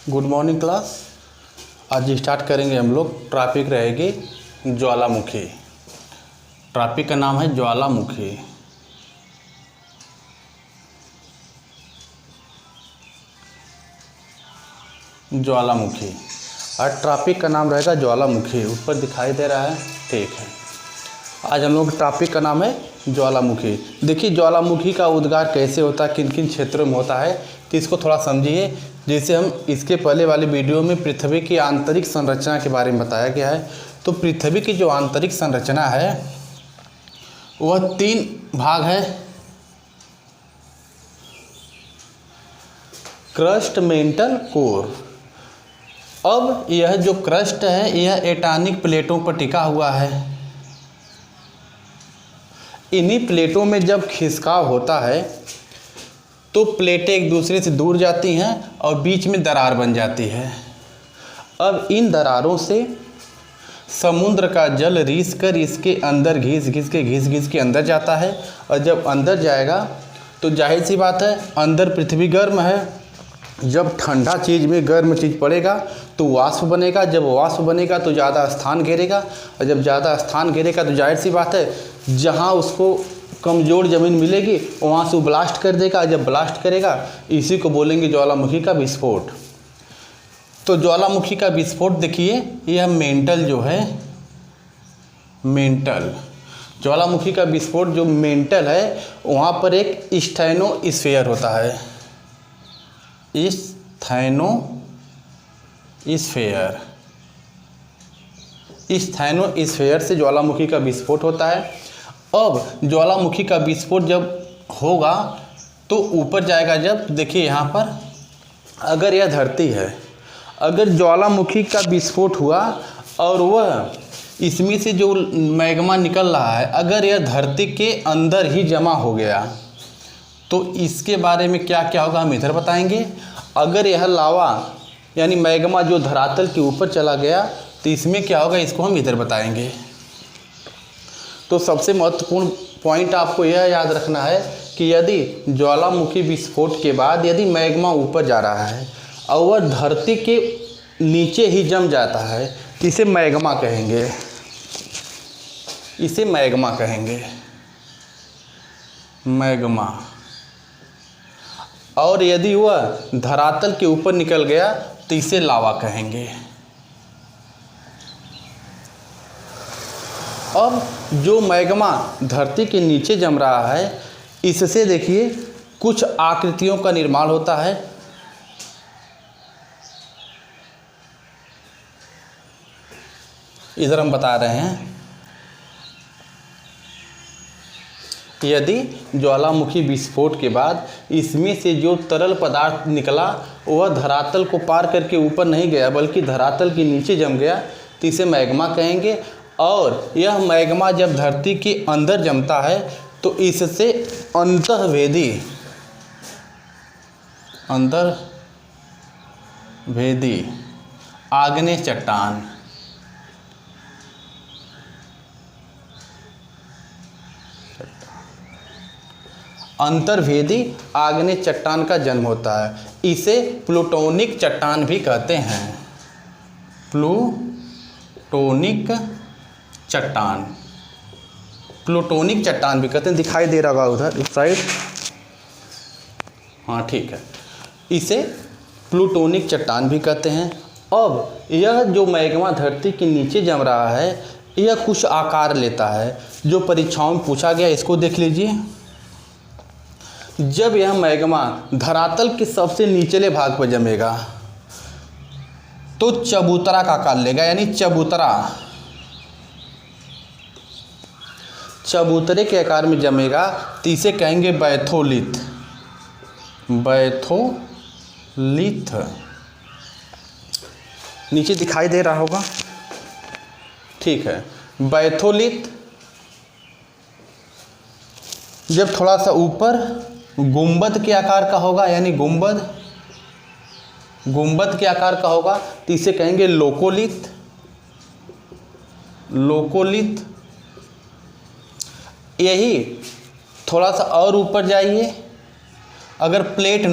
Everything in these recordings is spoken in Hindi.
Good morning class. आज स्टार्ट करेंगे हम लोग। टॉपिक रहेगी ज्वालामुखी। टॉपिक का नाम है ज्वालामुखी। ज्वालामुखी और टॉपिक का नाम रहेगा ज्वालामुखी। ऊपर दिखाई दे रहा है, ठीक है। आज हम लोग टॉपिक का नाम है ज्वालामुखी। देखिए ज्वालामुखी का उद्गार कैसे होता है, किन किन क्षेत्रों में होता है, तो इसको थोड़ा समझिए। जैसे हम इसके पहले वाले वीडियो में पृथ्वी की आंतरिक संरचना के बारे में बताया गया है। तो पृथ्वी की जो आंतरिक संरचना है वह 3 भाग है। Crust, mental, core. अब यह जो क्रस्ट है यह एटॉनिक प्लेटों पर टिका हुआ है। इन्हीं प्लेटों में जब खिसकाव होता है तो प्लेटें एक दूसरे से दूर जाती हैं और बीच में दरार बन जाती है। अब इन दरारों से समुद्र का जल रिस कर इसके अंदर घिस घिस के अंदर जाता है। और जब अंदर जाएगा तो जाहिर सी बात है, अंदर पृथ्वी गर्म है। जब ठंडा चीज़ में गर्म चीज़ पड़ेगा तो वाष्प बनेगा। जब वाष्प बनेगा तो ज़्यादा स्थान घेरेगा। और जब ज़्यादा स्थान घेरेगा तो जाहिर सी बात है, जहाँ उसको कमज़ोर ज़मीन मिलेगी वहाँ से वो ब्लास्ट कर देगा। जब ब्लास्ट करेगा इसी को बोलेंगे ज्वालामुखी का विस्फोट। तो ज्वालामुखी का विस्फोट देखिए, यह मेंटल जो है, मेंटल ज्वालामुखी का विस्फोट जो मेंटल है वहाँ पर एक स्टेनोस्फीयर होता है। स्टेनोस्फीयर से ज्वालामुखी का विस्फोट होता है। अब ज्वालामुखी का विस्फोट जब होगा तो ऊपर जाएगा। जब देखिए यहाँ पर अगर यह धरती है, अगर ज्वालामुखी का विस्फोट हुआ और वह इसमें से जो मैग्मा निकल रहा है अगर यह धरती के अंदर ही जमा हो गया तो इसके बारे में क्या क्या होगा हम इधर बताएंगे। अगर यह लावा यानी मैग्मा जो धरातल के ऊपर चला गया तो इसमें क्या होगा, इसको हम इधर बताएंगे। तो सबसे महत्वपूर्ण पॉइंट आपको यह याद रखना है कि यदि ज्वालामुखी विस्फोट के बाद यदि मैग्मा ऊपर जा रहा है और वह धरती के नीचे ही जम जाता है तो इसे मैग्मा कहेंगे। इसे मैग्मा कहेंगे, मैग्मा। और यदि वह धरातल के ऊपर निकल गया तो इसे लावा कहेंगे। अब जो मैग्मा धरती के नीचे जम रहा है इससे देखिए कुछ आकृतियों का निर्माण होता है। इधर हम बता रहे हैं, यदि ज्वालामुखी विस्फोट के बाद इसमें से जो तरल पदार्थ निकला वह धरातल को पार करके ऊपर नहीं गया बल्कि धरातल के नीचे जम गया तो इसे मैग्मा कहेंगे। और यह मैग्मा जब धरती के अंदर जमता है तो इससे अंतर्वेदी आग्नेय चट्टान, अंतर्वेदी आग्नेय चट्टान का जन्म होता है। इसे प्लूटोनिक चट्टान भी कहते हैं। प्लूटोनिक चट्टान भी कहते हैं। दिखाई दे रहा होगा उधर इस साइड, हाँ ठीक है। इसे प्लूटोनिक चट्टान भी कहते हैं। अब यह जो मैग्मा धरती के नीचे जम रहा है यह कुछ आकार लेता है जो परीक्षाओं में पूछा गया। इसको देख लीजिए। जब यह मैग्मा धरातल के सबसे निचले भाग पर जमेगा तो चबूतरा का आकार लेगा, यानी चबूतरे के आकार में जमेगा तो इसे कहेंगे बैथोलिथ। नीचे दिखाई दे रहा होगा, ठीक है। बैथोलिथ जब थोड़ा सा ऊपर गुंबद के आकार का होगा, यानी गुंबद के आकार का होगा तो इसे कहेंगे लोकोलिथ। यही थोड़ा सा और ऊपर जाइए, अगर प्लेट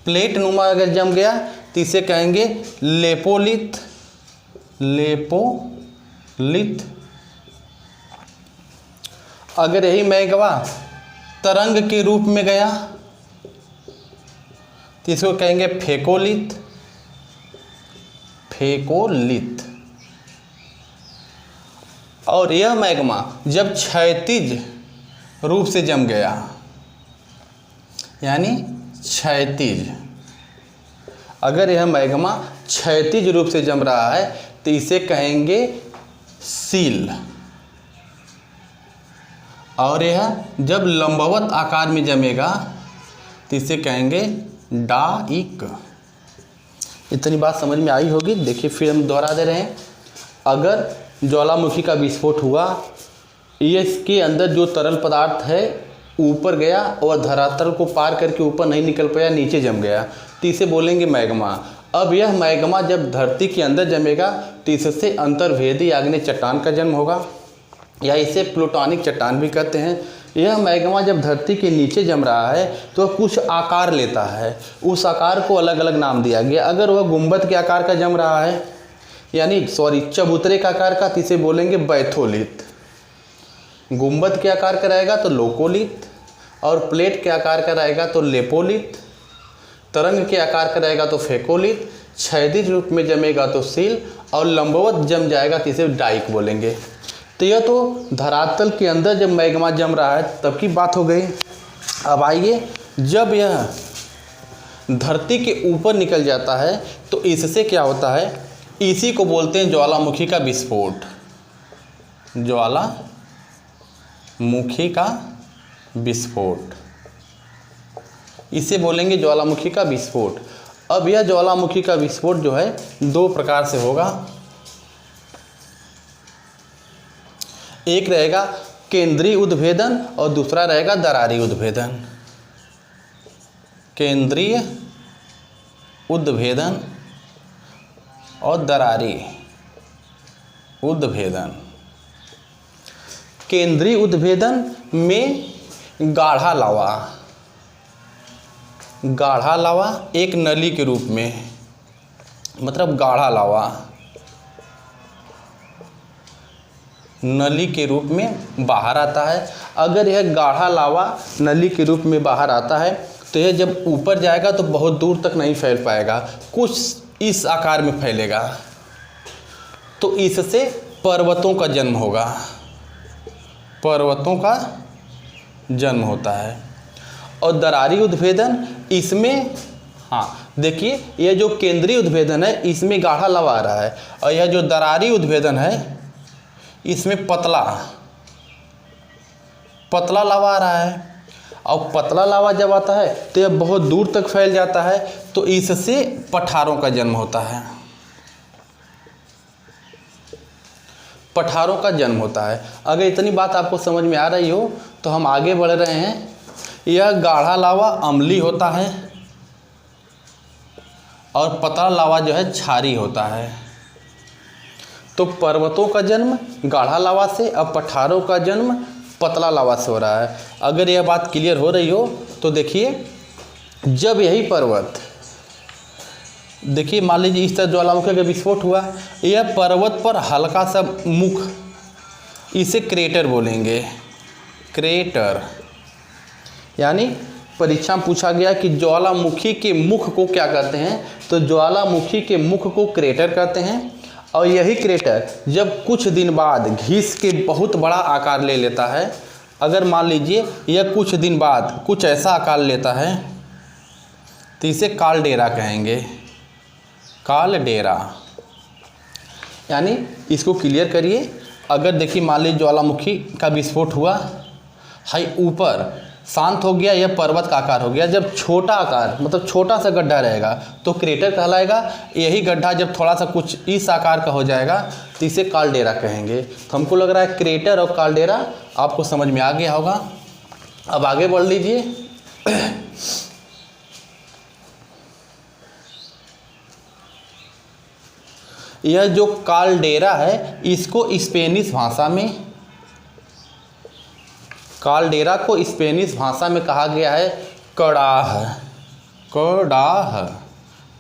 प्लेट नुमा अगर जम गया तो इसे कहेंगे लेपोलिथ। लेपोलिथ। अगर यही मैग्मा तरंग के रूप में गया तो इसको कहेंगे फेकोलिथ। फेकोलिथ। और यह मैग्मा जब क्षैतिज रूप से जम गया, यानी क्षैतिज, अगर यह मैग्मा क्षैतिज रूप से जम रहा है तो इसे कहेंगे सील। और यह जब लंबवत आकार में जमेगा तो इसे कहेंगे डाइक। इतनी बात समझ में आई होगी। देखिए फिर हम दोहरा दे रहे हैं। अगर ज्वालामुखी का विस्फोट हुआ, ये इसके अंदर जो तरल पदार्थ है ऊपर गया और धरातल को पार करके ऊपर नहीं निकल पाया, नीचे जम गया, तो इसे बोलेंगे मैग्मा। अब यह मैग्मा जब धरती के अंदर जमेगा तो इससे अंतर्वेदी आग्नेय चट्टान का जन्म होगा, या इसे प्लूटोनिक चट्टान भी कहते हैं। यह मैग्मा जब धरती के नीचे जम रहा है तो कुछ आकार लेता है, उस आकार को अलग अलग नाम दिया गया। अगर वह गुंबद के आकार का जम रहा है, यानी चबूतरे का आकार का, तो इसे बोलेंगे बैथोलिथ। गुंबद के आकार का रहेगा तो लोकोलिथ, और प्लेट के आकार का रहेगा तो लेपोलिथ, तरंग के आकार का रहेगा तो फेकोलिथ, क्षैतिज रूप में जमेगा तो सील, और लंबवत जम जाएगा तो इसे डाइक बोलेंगे। तो यह तो धरातल के अंदर जब मैग्मा जम रहा है तब की बात हो गई। अब आइए, जब यह धरती के ऊपर निकल जाता है तो इससे क्या होता है, इसी को बोलते हैं ज्वालामुखी का विस्फोट। ज्वालामुखी का विस्फोट, इसे बोलेंगे ज्वालामुखी का विस्फोट। अब यह ज्वालामुखी का विस्फोट जो है दो प्रकार से होगा। एक रहेगा केंद्रीय उद्भेदन और दूसरा रहेगा दरारी उद्भेदन। केंद्रीय उद्भेदन और दरारी उद्भेदन। केंद्रीय उद्भेदन में गाढ़ा लावा एक नली के रूप में, मतलब गाढ़ा लावा नली के रूप में बाहर आता है। अगर यह गाढ़ा लावा नली के रूप में बाहर आता है तो यह जब ऊपर जाएगा तो बहुत दूर तक नहीं फैल पाएगा, कुछ इस आकार में फैलेगा, तो इससे पर्वतों का जन्म होगा। पर्वतों का जन्म होता है। और दरारी उद्भेदन, इसमें देखिए यह जो केंद्रीय उद्भेदन है इसमें गाढ़ा लावा आ रहा है, और यह जो दरारी उद्भेदन है इसमें पतला लावा आ रहा है। और पतला लावा जब आता है तो यह बहुत दूर तक फैल जाता है, तो इससे पठारों का जन्म होता है। पठारों का जन्म होता है। अगर इतनी बात आपको समझ में आ रही हो तो हम आगे बढ़ रहे हैं। यह गाढ़ा लावा अम्लीय होता है और पतला लावा जो है क्षारीय होता है। तो पर्वतों का जन्म गाढ़ा लावा से, अब पठारों का जन्म पतला लावा से हो रहा है। अगर यह बात क्लियर हो रही हो तो देखिए, जब यही पर्वत, देखिए मान लीजिए इस तरह ज्वालामुखी का विस्फोट हुआ, यह पर्वत पर हल्का सा मुख, इसे क्रेटर बोलेंगे। क्रेटर, यानी परीक्षा में पूछा गया कि ज्वालामुखी के मुख को क्या कहते हैं, तो ज्वालामुखी के मुख को क्रेटर कहते हैं। और यही क्रेटर जब कुछ दिन बाद घिस के बहुत बड़ा आकार ले लेता है, अगर मान लीजिए यह कुछ दिन बाद कुछ ऐसा आकार लेता है तो इसे कालडेरा कहेंगे। कालडेरा, यानी इसको क्लियर करिए। अगर देखिए मान लीजिए ज्वालामुखी का विस्फोट हुआ, हाई ऊपर शांत हो गया, यह पर्वत का आकार हो गया। जब छोटा आकार, मतलब छोटा सा गड्ढा रहेगा तो क्रेटर कहलाएगा। यही गड्ढा जब थोड़ा सा कुछ इस आकार का हो जाएगा तो इसे कालडेरा कहेंगे। तो हमको लग रहा है क्रेटर और कालडेरा आपको समझ में आ गया होगा। अब आगे बढ़ लीजिए। यह जो कालडेरा है इसको स्पेनिश भाषा में, कालडेरा को स्पेनिश भाषा में कहा गया है कड़ाह। कड़ाह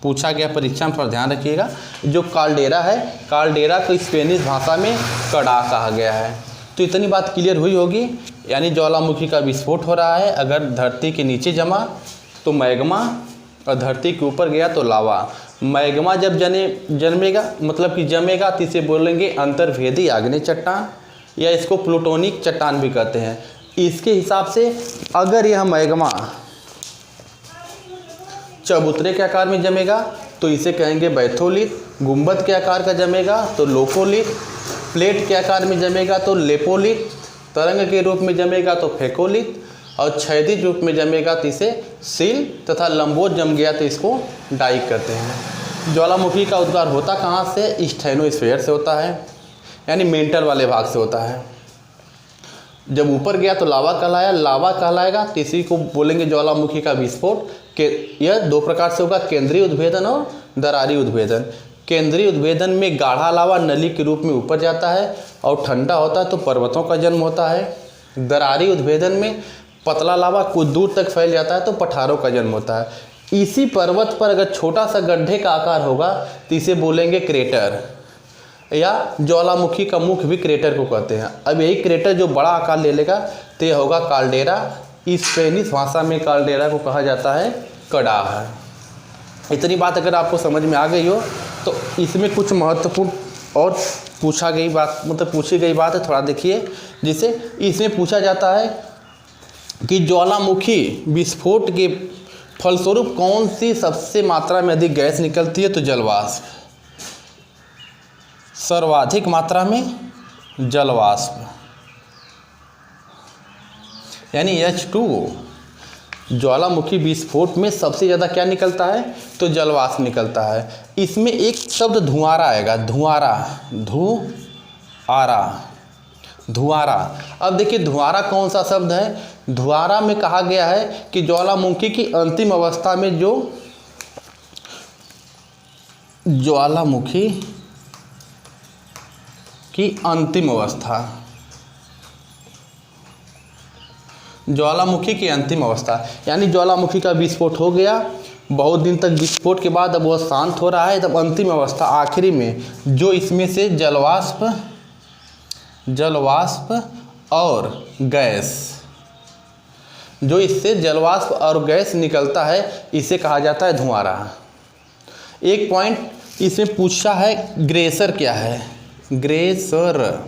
पूछा गया परीक्षा में, थोड़ा ध्यान रखिएगा। जो काल्डेरा है, काल्डेरा को स्पेनिश भाषा में कड़ाह कहा गया है। तो इतनी बात क्लियर हुई होगी, यानी ज्वालामुखी का विस्फोट हो रहा है। अगर धरती के नीचे जमा तो मैग्मा, और धरती के ऊपर गया तो लावा। मैग्मा जब जन्मेगा मतलब कि जमेगा तो इसे बोलेंगे अंतर्वेदी आग्नेय चट्टान, या इसको प्लूटोनिक चट्टान भी कहते हैं। इसके हिसाब से अगर यह मैग्मा चबूतरे के आकार में जमेगा तो इसे कहेंगे बैथोलिथ, गुंबद के आकार का जमेगा तो लोकोलिथ, प्लेट के आकार में जमेगा तो लेपोलिथ, तरंग के रूप में जमेगा तो फेकोलिथ, और छेदित रूप में जमेगा तो इसे सील, तथा लंबोत जम गया तो इसको डाइक कहते हैं। ज्वालामुखी का उद्गार होता कहाँ से? स्टेनोस्फीयर से होता है, यानी मेंटल वाले भाग से होता है। जब ऊपर गया तो लावा कहलाया, लावा कहलाएगा तो इसी को बोलेंगे ज्वालामुखी का विस्फोट। यह दो प्रकार से होगा, केंद्रीय उद्भेदन और दरारी उद्भेदन। केंद्रीय उद्भेदन में गाढ़ा लावा नली के रूप में ऊपर जाता है और ठंडा होता है तो पर्वतों का जन्म होता है। दरारी उद्भेदन में पतला लावा कुछ दूर तक फैल जाता है तो पठारों का जन्म होता है। इसी पर्वत पर अगर छोटा सा गड्ढे का आकार होगा तो इसे बोलेंगे क्रेटर, या ज्वालामुखी का मुख भी क्रेटर को कहते हैं। अब यही क्रेटर जो बड़ा आकार ले लेगा तो यह होगा काल्डेरा। स्पेनिश भाषा में काल्डेरा को कहा जाता है कड़ाह। इतनी बात अगर आपको समझ में आ गई हो तो इसमें कुछ महत्वपूर्ण और पूछी गई बात है, थोड़ा देखिए। जिसे इसमें पूछा जाता है कि ज्वालामुखी विस्फोट के फलस्वरूप कौन सी सबसे मात्रा में अधिक गैस निकलती है? तो जलवाष्प, सर्वाधिक मात्रा में जलवाष्प, यानी H2O। ज्वालामुखी विस्फोट में सबसे ज़्यादा क्या निकलता है? तो जलवाष्प निकलता है। इसमें एक शब्द धुआंरा आएगा, धुआंरा, धुआंरा। अब देखिए धुआंरा कौन सा शब्द है? धुआंरा में कहा गया है कि ज्वालामुखी की अंतिम अवस्था में जो ज्वालामुखी की अंतिम अवस्था, ज्वालामुखी की अंतिम अवस्था, यानी ज्वालामुखी का विस्फोट हो गया, बहुत दिन तक विस्फोट के बाद अब वह शांत हो रहा है, तब अंतिम अवस्था आखिरी में जो इसमें से जलवाष्प और गैस, जो इससे जलवाष्प और गैस निकलता है इसे कहा जाता है धुआंरा। एक पॉइंट इसमें पूछा है, ग्रेसर क्या है? ग्रेसर,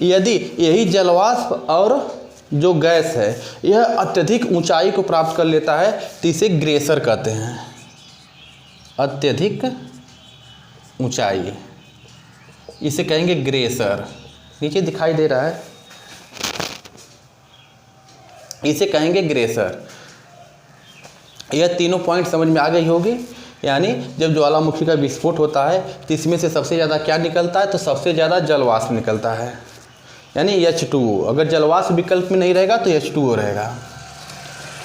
यदि यही जलवाष्प और जो गैस है यह अत्यधिक ऊंचाई को प्राप्त कर लेता है तो इसे ग्रेसर कहते हैं। अत्यधिक ऊंचाई, इसे कहेंगे ग्रेसर। नीचे दिखाई दे रहा है, इसे कहेंगे ग्रेसर। यह तीनों पॉइंट समझ में आ गई होगी। यानी जब ज्वालामुखी का विस्फोट होता है तो इसमें से सबसे ज़्यादा क्या निकलता है? तो सबसे ज़्यादा जलवाष्प निकलता है, यानी H2O। अगर जलवाष्प विकल्प में नहीं रहेगा तो H2O रहेगा।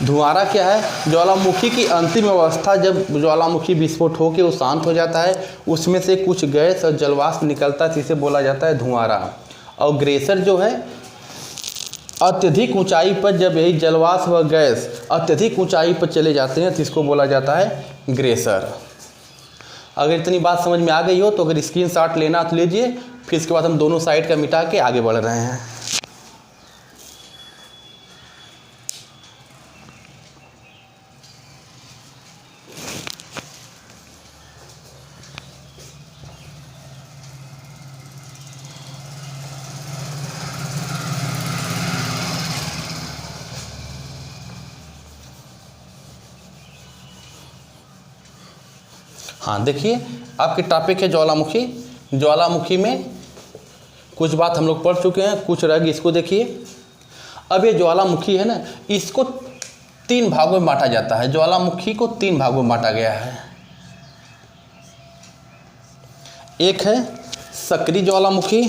धुआंरा क्या है? ज्वालामुखी की अंतिम अवस्था, जब ज्वालामुखी विस्फोट होकर वो शांत हो जाता है, उसमें से कुछ गैस और जलवाष्प निकलता है, जिसे बोला जाता है धुआंरा। और ग्रेसर जो है अत्यधिक ऊंचाई पर, जब यही जलवाष्प व गैस अत्यधिक ऊंचाई पर चले जाते हैं तो इसको बोला जाता है ग्रेसर। अगर इतनी बात समझ में आ गई हो तो अगर स्क्रीनशॉट लेना तो लीजिए, फिर इसके बाद हम दोनों साइड का मिटा के आगे बढ़ रहे हैं। हाँ देखिए, आपके टॉपिक है ज्वालामुखी। ज्वालामुखी में कुछ बात हम लोग पढ़ चुके हैं, कुछ रह गई, इसको देखिए। अब ये ज्वालामुखी है ना, इसको 3 भागों में बांटा जाता है। ज्वालामुखी को 3 भागों में बांटा गया है। एक है सक्रिय ज्वालामुखी,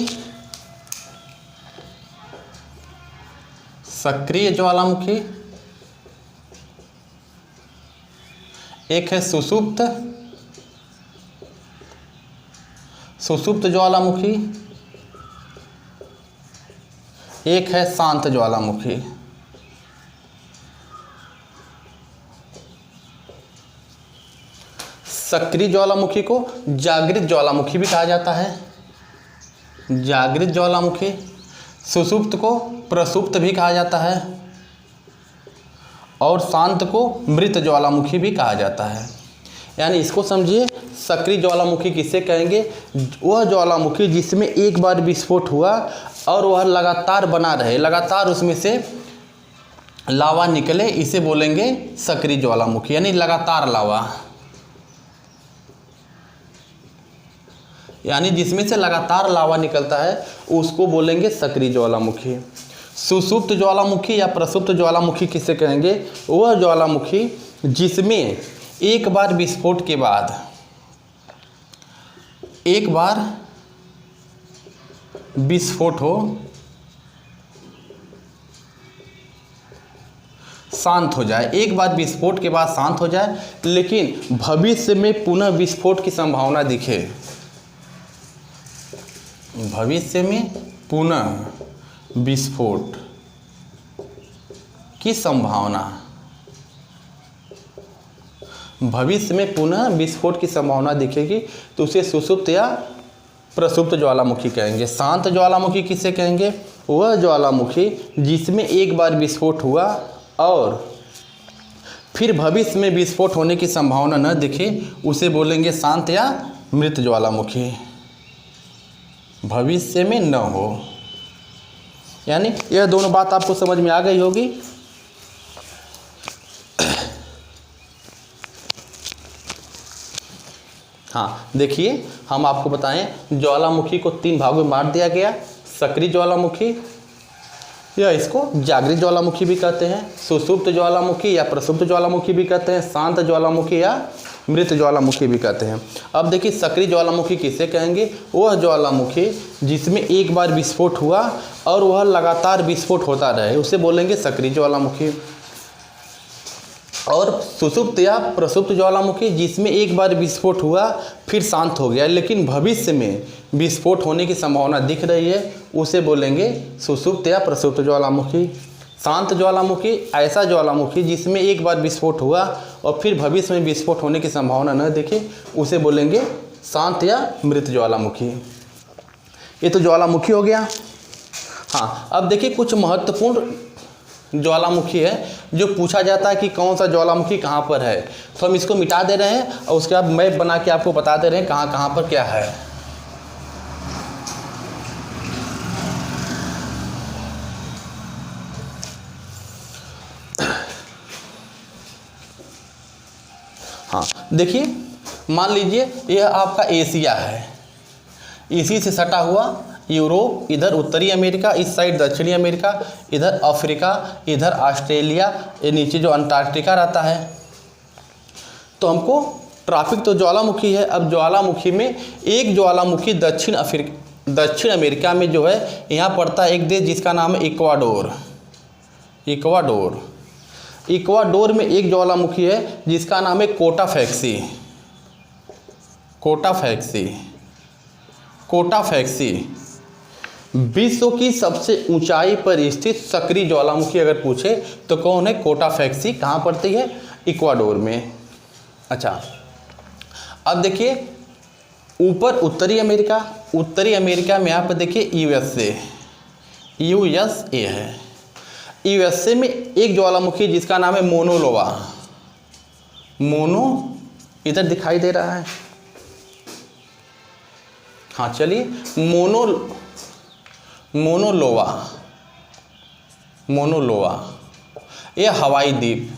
सक्रिय ज्वालामुखी। एक है सुषुप्त ज्वालामुखी। एक है शांत ज्वालामुखी। सक्रिय ज्वालामुखी को जागृत ज्वालामुखी भी कहा जाता है, जागृत ज्वालामुखी। सुषुप्त को प्रसुप्त भी कहा जाता है और शांत को मृत ज्वालामुखी भी कहा जाता है। यानी इसको समझिए, सक्रिय ज्वालामुखी किसे कहेंगे? वह ज्वालामुखी जिसमें एक बार विस्फोट हुआ और वह लगातार बना रहे, लगातार उसमें से लावा निकले, इसे बोलेंगे सक्रिय ज्वालामुखी, यानी लगातार लावा, यानी जिसमें से लगातार लावा निकलता है उसको बोलेंगे सक्रिय ज्वालामुखी। सुषुप्त ज्वालामुखी या प्रसुप्त ज्वालामुखी किसे कहेंगे? वह ज्वालामुखी जिसमें एक बार विस्फोट के बाद, एक बार विस्फोट हो, शांत हो जाए, एक बार विस्फोट के बाद शांत हो जाए, लेकिन भविष्य में पुनः विस्फोट की संभावना दिखे, भविष्य में पुनः विस्फोट की संभावना, भविष्य में पुनः विस्फोट की संभावना दिखेगी तो उसे सुषुप्त या प्रसुप्त ज्वालामुखी कहेंगे। शांत ज्वालामुखी किसे कहेंगे? वह ज्वालामुखी जिसमें एक बार विस्फोट हुआ और फिर भविष्य में विस्फोट होने की संभावना न दिखे, उसे बोलेंगे शांत या मृत ज्वालामुखी, भविष्य में न हो। यानी यह दोनों बात आपको समझ में आ गई होगी। हाँ, देखिए हम आपको बताएं, ज्वालामुखी को 3 भागों में बांट दिया गया। सक्रिय ज्वालामुखी या इसको जागृत ज्वालामुखी भी कहते हैं, सुषुप्त ज्वालामुखी या प्रसुप्त ज्वालामुखी भी कहते हैं, शांत ज्वालामुखी या मृत ज्वालामुखी भी कहते हैं। अब देखिए सक्रिय ज्वालामुखी किसे कहेंगे? वह ज्वालामुखी जिसमें एक बार विस्फोट हुआ और वह लगातार विस्फोट होता रहे, उसे बोलेंगे सक्रिय ज्वालामुखी। और सुषुप्त या प्रसुप्त ज्वालामुखी जिसमें एक बार विस्फोट हुआ फिर शांत हो गया, लेकिन भविष्य में विस्फोट होने की संभावना दिख रही है, उसे बोलेंगे सुषुप्त या प्रसुप्त ज्वालामुखी। शांत ज्वालामुखी ऐसा ज्वालामुखी जिसमें एक बार विस्फोट हुआ और फिर भविष्य में विस्फोट होने की संभावना न दिखे, उसे बोलेंगे शांत या मृत ज्वालामुखी। ये तो ज्वालामुखी हो गया। हाँ, अब देखिए कुछ महत्वपूर्ण ज्वालामुखी है जो पूछा जाता है कि कौन सा ज्वालामुखी कहाँ पर है, तो हम इसको मिटा दे रहे हैं और उसके बाद मैप बना के आपको बता दे रहे हैं कहाँ कहाँ पर क्या है। हाँ, देखिए मान लीजिए यह आपका एशिया है, इसी से सटा हुआ यूरोप, इधर उत्तरी अमेरिका, इस साइड दक्षिणी अमेरिका, इधर अफ्रीका, इधर ऑस्ट्रेलिया, ये नीचे जो अंटार्कटिका रहता है। तो हमको ट्रॉपिक तो ज्वालामुखी है। अब ज्वालामुखी में एक ज्वालामुखी दक्षिण अमेरिका में जो है यहाँ पड़ता है एक देश जिसका नाम है इक्वाडोर। इक्वाडोर में एक ज्वालामुखी है जिसका नाम है कोटाफैक्सी। विश्व की सबसे ऊंचाई पर स्थित सक्रिय ज्वालामुखी अगर पूछे तो कौन है? कोटाफैक्सी। कहाँ पड़ती है? इक्वाडोर में। अच्छा, अब देखिए ऊपर उत्तरी अमेरिका में यहाँ पर देखिए यूएसए है। यूएसए में एक ज्वालामुखी जिसका नाम है इधर दिखाई दे रहा है। हाँ चलिए, मोनोलोवा, ये हवाई द्वीप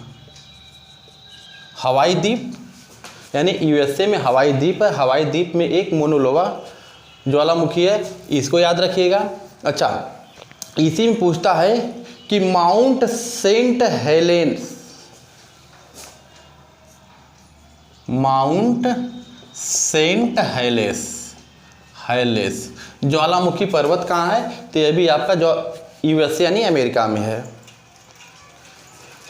यानी यूएसए में हवाई द्वीप है। हवाई द्वीप में एक मोनोलोवा ज्वालामुखी है, इसको याद रखिएगा। अच्छा, इसी में पूछता है कि माउंट सेंट हेलेस ज्वालामुखी पर्वत कहाँ है? तो यह भी आपका जो यूएसए यानी अमेरिका में है।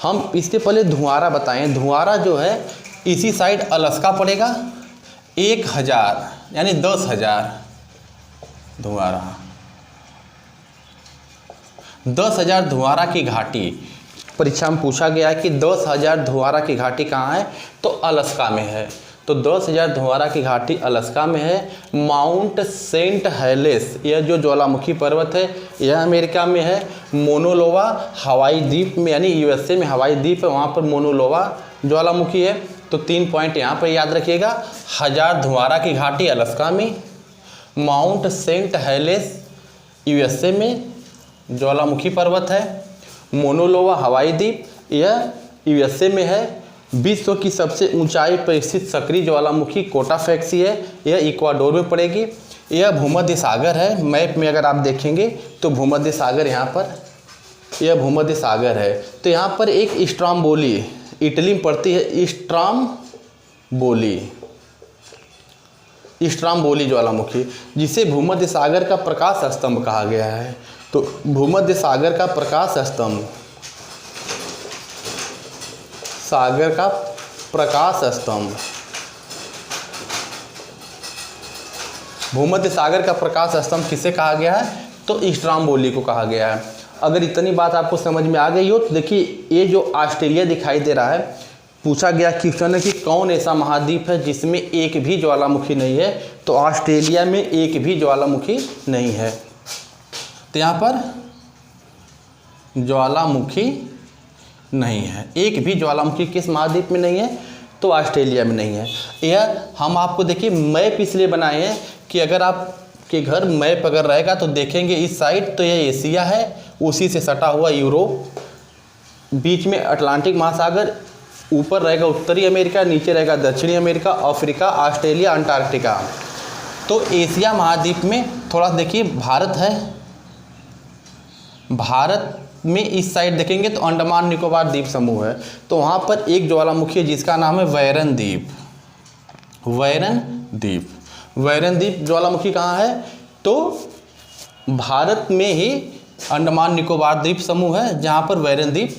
हम इसके पहले धुआरा बताएं। धुआरा जो है इसी साइड अलास्का पड़ेगा। 1000 यानी 10,000 धुआरा, 10,000 धुआरा की घाटी। परीक्षा में पूछा गया है कि 10,000 धुआरा की घाटी कहाँ है? तो अलास्का में है। तो 10,000 धुआरा की घाटी अलास्का में है। माउंट सेंट हेलेस, यह जो ज्वालामुखी पर्वत है यह अमेरिका में है। मोनोलोवा हवाई द्वीप में यानी यूएसए में हवाई द्वीप है, वहाँ पर मोनोलोवा ज्वालामुखी है। तो 3 पॉइंट यहाँ पर याद रखिएगा। 1000 धुआरा की घाटी अलास्का में, माउंट सेंट हेलेस यूएसए में ज्वालामुखी पर्वत है। मोनोलोवा हवाई द्वीप यह यूएसए में है। विश्व की सबसे ऊंचाई पर स्थित सक्रिय ज्वालामुखी कोटाफेक्सी है, यह इक्वाडोर में पड़ेगी। यह भूमध्य सागर है। मैप में अगर आप देखेंगे तो भूमध्य सागर यहाँ पर, यह भूमध्य सागर है। तो यहाँ पर एक स्ट्रोम्बोली इटली में पड़ती है, स्ट्रोम्बोली ज्वालामुखी, जिसे भूमध्य सागर का प्रकाश स्तंभ कहा गया है। तो भूमध्य सागर का प्रकाश स्तंभ, सागर का प्रकाश स्तंभ, भूमध्य सागर का प्रकाश स्तंभ किसे कहा गया है? तो स्ट्रोम्बोली को कहा गया है। अगर इतनी बात आपको समझ में आ गई हो तो देखिए, ये जो ऑस्ट्रेलिया दिखाई दे रहा है, पूछा गया क्वेश्चन है कि कौन ऐसा महाद्वीप है जिसमें एक भी ज्वालामुखी नहीं है? तो ऑस्ट्रेलिया में एक भी ज्वालामुखी नहीं है। तो यहाँ पर ज्वालामुखी नहीं है, एक भी ज्वालामुखी किस महाद्वीप में नहीं है? तो ऑस्ट्रेलिया में नहीं है। यह हम आपको देखिए मैप इसलिए बनाए हैं कि अगर आपके घर मैप अगर रहेगा तो देखेंगे इस साइड तो यह एशिया है, उसी से सटा हुआ यूरोप, बीच में अटलांटिक महासागर, ऊपर रहेगा उत्तरी अमेरिका, नीचे रहेगा दक्षिणी अमेरिका, अफ्रीका, ऑस्ट्रेलिया, अंटार्कटिका। तो एशिया महाद्वीप में थोड़ा देखिए भारत है, भारत में इस साइड देखेंगे तो अंडमान निकोबार द्वीप समूह है। तो वहाँ पर एक ज्वालामुखी है जिसका नाम है वैरन द्वीप। वैरन द्वीप ज्वालामुखी कहाँ है? तो भारत में ही अंडमान निकोबार द्वीप समूह है जहाँ पर वैरन द्वीप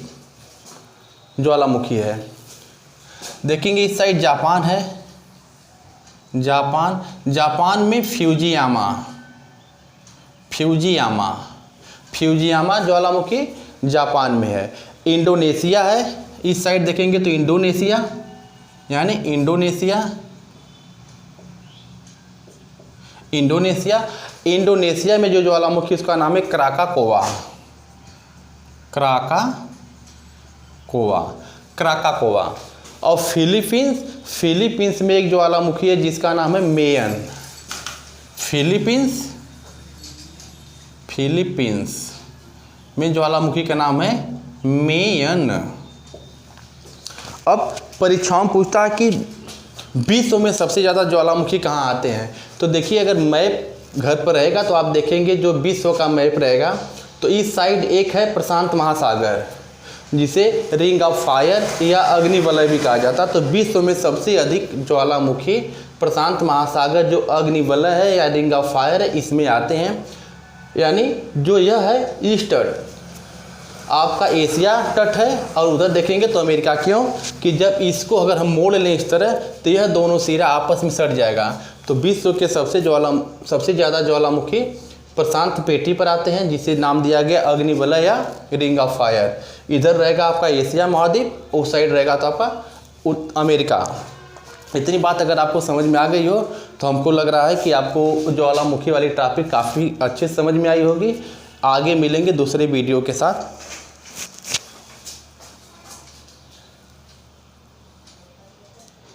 ज्वालामुखी है। देखेंगे इस साइड जापान है, जापान में फ्यूजियामा ज्वालामुखी जापान में है। इंडोनेशिया है, इस साइड देखेंगे तो इंडोनेशिया यानी इंडोनेशिया में जो ज्वालामुखी उसका नाम है क्राकाकोवा। और फिलीपींस में एक ज्वालामुखी है जिसका नाम है मेयन। फिलीपींस में ज्वालामुखी का नाम है मेयन। अब परीक्षाओं में पूछता है कि विश्व में सबसे ज़्यादा ज्वालामुखी कहाँ आते हैं? तो देखिए, अगर मैप घर पर रहेगा तो आप देखेंगे जो विश्व का मैप रहेगा तो इस साइड एक है प्रशांत महासागर जिसे रिंग ऑफ फायर या अग्निवलय भी कहा जाता है। तो विश्व में सबसे अधिक ज्वालामुखी प्रशांत महासागर जो अग्निवलय है या रिंग ऑफ फायर है इसमें आते हैं। यानी जो यह है ईस्टर्न आपका एशिया तट है और उधर देखेंगे तो अमेरिका। क्यों कि जब इसको अगर हम मोड़ लें इस तरह तो यह दोनों सिरा आपस में सट जाएगा। तो विश्व के सबसे ज़्यादा ज्वालामुखी प्रशांत पेटी पर आते हैं जिसे नाम दिया गया अग्निवलय या रिंग ऑफ फायर। इधर रहेगा आपका एशिया महाद्वीप, उस साइड रहेगा तो आपका अमेरिका। इतनी बात अगर आपको समझ में आ गई हो तो हमको लग रहा है कि आपको ज्वालामुखी वाली टॉपिक काफ़ी अच्छे समझ में आई होगी। आगे मिलेंगे दूसरे वीडियो के साथ।